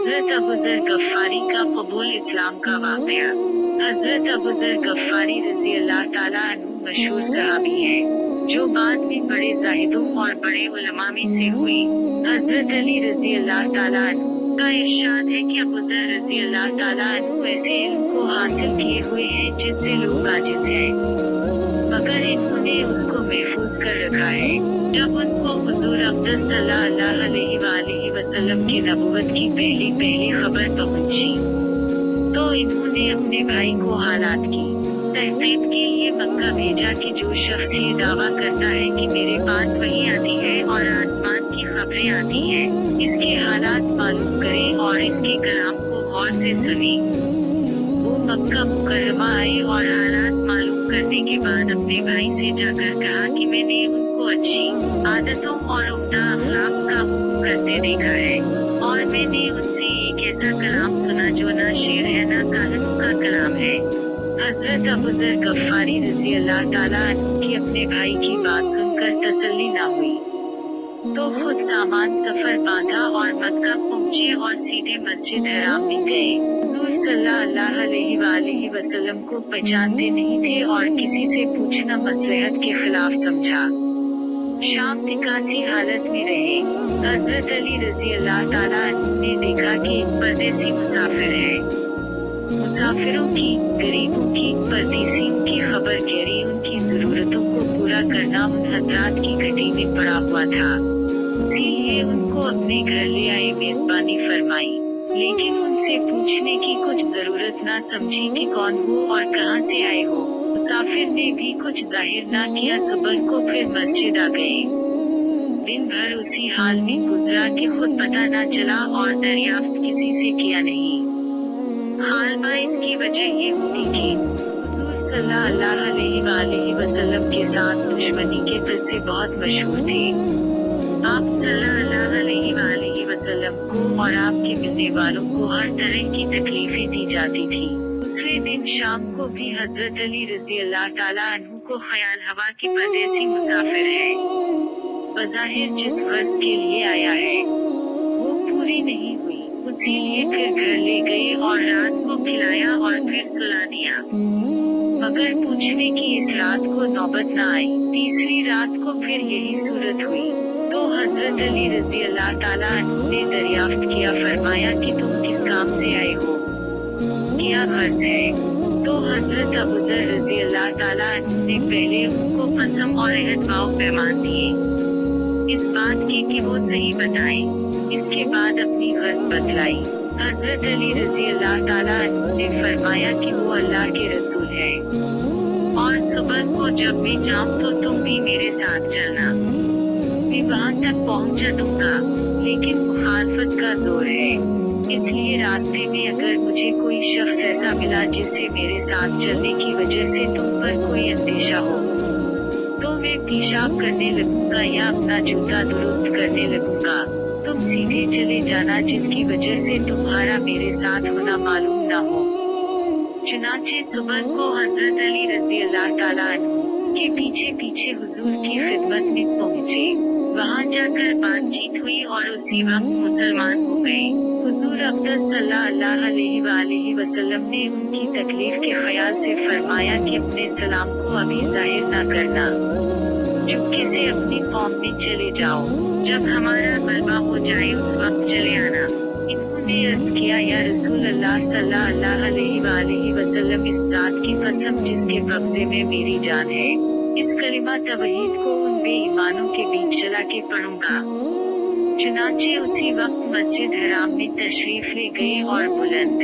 हजरत अबू ज़र गफ्फारी का कबूल इस्लाम का वाक़या। हजरत अबू ज़र गफ्फारी रज़ी अल्लाह ताला अन्हु मशहूर सहाबी हैं, जो बाद में बड़े ज़ाहिदों और बड़े उलमा में से हुए। हजरत अली रज़ी अल्लाह ताला अन्हु का इरशाद है कि अबू ज़र रज़ी अल्लाह ताला अन्हु ऐसे इल्म को हासिल किए हुए हैं जिससे लोग आजिज़ हैं, मगर इन्होंने उसको महफूज कर रखा है। जब उनको हुजूर अक़दस सल्लल्लाहु अलैहि वसल्लम की नबुव्वत की पहली खबर पहुंची, तो इन्होंने अपने भाई को हालात की तहकीक के लिए मक्का भेजा कि जो शख्स ये दावा करता है कि मेरे पास वही आती है और आसमान की खबरें आती हैं, इसके हालात मालूम करें और इसके कलाम को गौर से सुने। वो मक्का मुकर्रमा आए और हालात मालूम करने के बाद अपने भाई से जाकर कहा कि मैंने उनको अच्छी आदतों और उम्दा अखलाक का हुक्म करते देखा है, और मैंने उनसे एक ऐसा कलाम सुना जो ना शेर है ना काहनों का कलाम है। हजरत अबू ज़र गफ्फारी रज़ी अल्लाह ताला अन्हु की अपने भाई की बात सुनकर तसल्ली न हुई, तो खुद सामान सफर बांधा और मक्का पहुँचे और सीधे मस्जिद हराम में गए। हुजूर सल्लल्लाहु अलैहि वसल्लम को पहचानते नहीं थे और किसी से पूछना मसलहत के खिलाफ समझा। शाम तिकासी हालत में रहे। हजरत अली रज़ी अल्लाह ताला अन्हु ने देखा कि एक परदेसी मुसाफिर है। मुसाफिरों की, गरीबों की, परदेसियों की खबर गहरी उनकी जरूरतों को पूरा करना उन हजरात की घटी में पड़ा हुआ था। इसीलिए उनको अपने घर ले आए, मेजबानी फरमाई, लेकिन उनसे पूछने की कुछ जरूरत ना समझी कि कौन हो और कहां से आए हो। मुसाफिर ने भी कुछ जाहिर ना किया। सुबह को फिर मस्जिद आ गए। दिन भर उसी हाल में गुजरा कि खुद पता न चला और दरियाफ्त किसी से किया नहीं। हालमा इसकी वजह ये हुई कि हुजूर सल्लल्लाहु अलैहि वसल्लम के साथ दुश्मनी के किस्से बहुत मशहूर थे। आप सल्लल्लाहु अलैहि वसल्लम को और आपके मिलने वालों को हर तरह की तकलीफें दी जाती थी। दूसरे दिन शाम को भी हजरत अली रज़ी अल्लाह ताला अन्हु को ख्याल हवा कि परदेसी मुसाफिर है, बज़ाहिर जिस गर्ज के लिए आया है वो पूरी नहीं हुई। इसीलिए फिर घर ले गए और रात को खिलाया और फिर सुला दिया, मगर पूछने की इस रात को नौबत न आई। तीसरी रात को फिर यही सूरत हुई, तो हजरत अली रज़ी अल्लाह ताला अन्हु ने दरियाफ्त किया। फरमाया कि तुम किस काम से आए हो, क्या गर्ज है? तो हजरत अबू ज़र रज़ी अल्लाह ताला अन्हु ने पहले उनको कसम और अहद वाव पैमान दिए, इस बात की कि वो सही बताएं। इसके बाद अपनी गर्ज बतलाई। हजरत अली रज़ी अल्लाह ताला अन्हु ने फरमाया कि वो अल्लाह के रसूल है, और सुबह को जब मैं जाऊं तो तुम भी मेरे साथ चलना। मैं वहां तक पहुंचा दूंगा, लेकिन मुखालफत का जोर है, इसलिए रास्ते में अगर मुझे कोई शख्स ऐसा मिला जिससे मेरे साथ चलने की वजह से तुम पर कोई अंदेशा हो, तो मैं पेशाब करने लगूंगा या अपना जूता दुरुस्त करने लगूंगा। तुम सीधे चले जाना जिसकी वजह से तुम्हारा मेरे साथ होना मालूम ना हो। चुनाचे सुबह को हजरत अली रज़ी अल्लाह ताला अन्हु के पीछे पीछे हुजूर की खिदमत में पहुँचे। वहाँ जाकर बातचीत हुई और उसी वक्त मुसलमान हो गए। हुजूर अक़दस सल्लल्लाहु अलैहि वसल्लम ने उनकी तकलीफ के ख्याल से फरमाया कि अपने सलाम को अभी जाहिर न करना, चुपके से अपनी कौम में चले जाओ, जब हमारा गलबा हो जाए उस वक्त चले आना। इन्होंने अर्ज़ किया, या रसूल अल्लाह सल्लल्लाहु अलैहि वसल्लम, इस जात की कसम जिसके कब्जे में मेरी जान है, इस कलिमा तवहीद को उन बेईमानों के बीच चला के पढ़ूंगा। चुनाचे उसी वक्त मस्जिद हराम में तशरीफ ले गए और बुलंद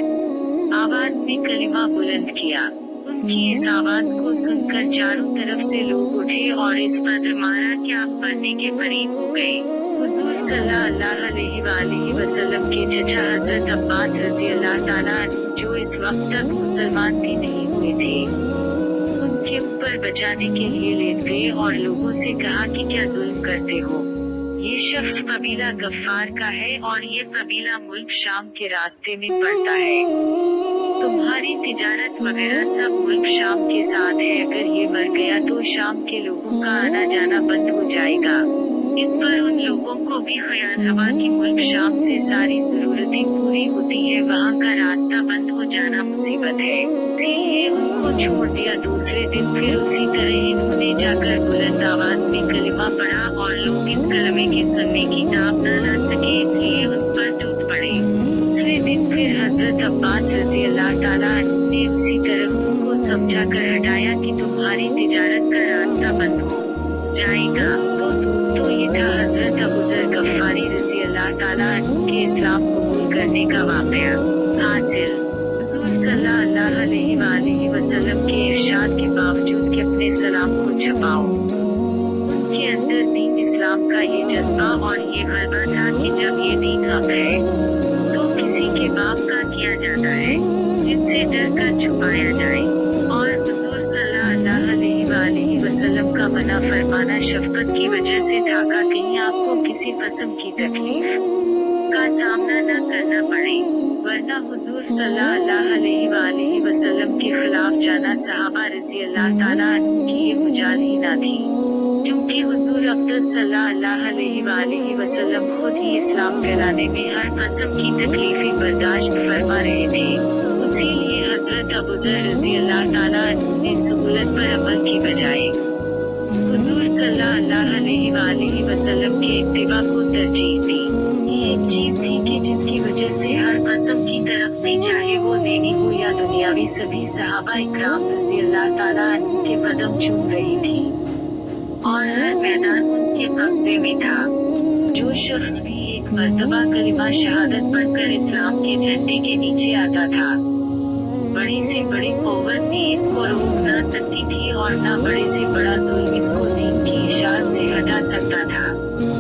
आवाज में कलिमा बुलंद किया। उनकी इस आवाज को सुनकर चारों तरफ से लोग उठे और इस कदर मारा कि आप मरने के करीब हो गए। हुजूर सल्लल्लाहु अलैहि वसल्लम के चचा हजरत अब्बास रज़ी अल्लाह ताला अन्हु, जो इस वक्त तक मुसलमान भी नहीं हुए थे, उनके ऊपर बचाने के लिए लेट गए और लोगों से कहा कि क्या जुल्म करते हो? ये शख्स कबीला गफ्फार का है और ये कबीला मुल्क शाम के रास्ते में पड़ता है। तुम्हारी तिजारत वगैरह सब मुल्क शाम के साथ है, अगर ये मर गया तो शाम के लोगों का आना जाना बंद हो जाएगा। इस पर उन लोगों को भी ख्याल हवा कि मुल्क शाम से सारी जरूरतें पूरी जाना मुसीबत है, इसीलिए उनको छोड़ दिया। दूसरे दिन फिर उसी तरह इन्होंने जाकर बुलंद आवाज में कलिमा पढ़ा और लोग इस कलमे के सुनने की ताब न ला सके, इसलिए उन पर टूट पड़े। दूसरे दिन फिर हजरत अब्बास रज़ी अल्लाह ताला अन्हु ने उसी तरह उनको समझा कर हटाया कि तुम्हारी तिजारत का रास्ता बंद हो जाएगा। तो दोस्तों, ये था हजरत अबू ज़र गफ़ारी रज़ी अल्लाह ताला अन्हु के इस्लाम कबूल करने का वाक़या। हासिल, हुज़ूर सल्लल्लाहु अलैहि वसल्लम के इरशाद के बावजूद कि अपने सलाम को छुपाओ, उनके अंदर दीन इस्लाम का ये जज्बा और ये गलबा था कि जब ये दीन हक है तो किसी के बाप का किया जाता है जिससे डर कर छुपाया जाए। और हुज़ूर सल्लल्लाहु अलैहि वसल्लम का मना फरमाना शफ़क़त की वजह से था कि कहीं आपको किसी किस्म की तकलीफ का सामना न करना पड़े, वरना हुज़ूर सल्लल्लाहु अलैहि वसल्लम के खिलाफ जाना सहाबा रज़ी अल्लाह ताला अन्हु की ये मुजाल ही न थी, क्योंकि हुज़ूर अक़दस सल्लल्लाहु अलैहि वसल्लम खुद ही इस्लाम फैलाने में हर किस्म की तकलीफें बर्दाश्त फरमा रहे थे। इसीलिए हज़रत अबू ज़र रज़ी अल्लाह ताला अन्हु ने सहूलत पर अमल की बजाय हुज़ूर सल्लल्लाहु अलैहि वसल्लम के इत्तिबा को तरजीह दी। ये एक चीज़ थी कि जिसकी वजह से हर किस्म की तरक्की, चाहे वो दीनी हो या दुनियावी, सभी सहाबा इकराम रज़ी अल्लाह ताला अन्हु के कदम चूम रही थी और हर मैदान उनके कब्जे में था। जो शख्स भी एक मर्तबा कलिमा शहादत पढ़कर इस्लाम के झंडे के नीचे आता था, बड़ी से बड़ी क़ुव्वत भी इसको रोक न सकती थी और न बड़े से बड़ा जुल्म इसको दीन की इशारत से हटा सकता था।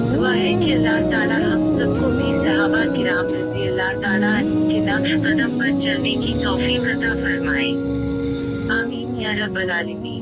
दुआ है कि अल्लाह ताला हम सबको भी सहाबा किराम रज़ी अल्लाह ताला अन्हु के नक्श कदम पर चलने की तौफीक अता फरमाए। आमीन या रब्बल आलमीन।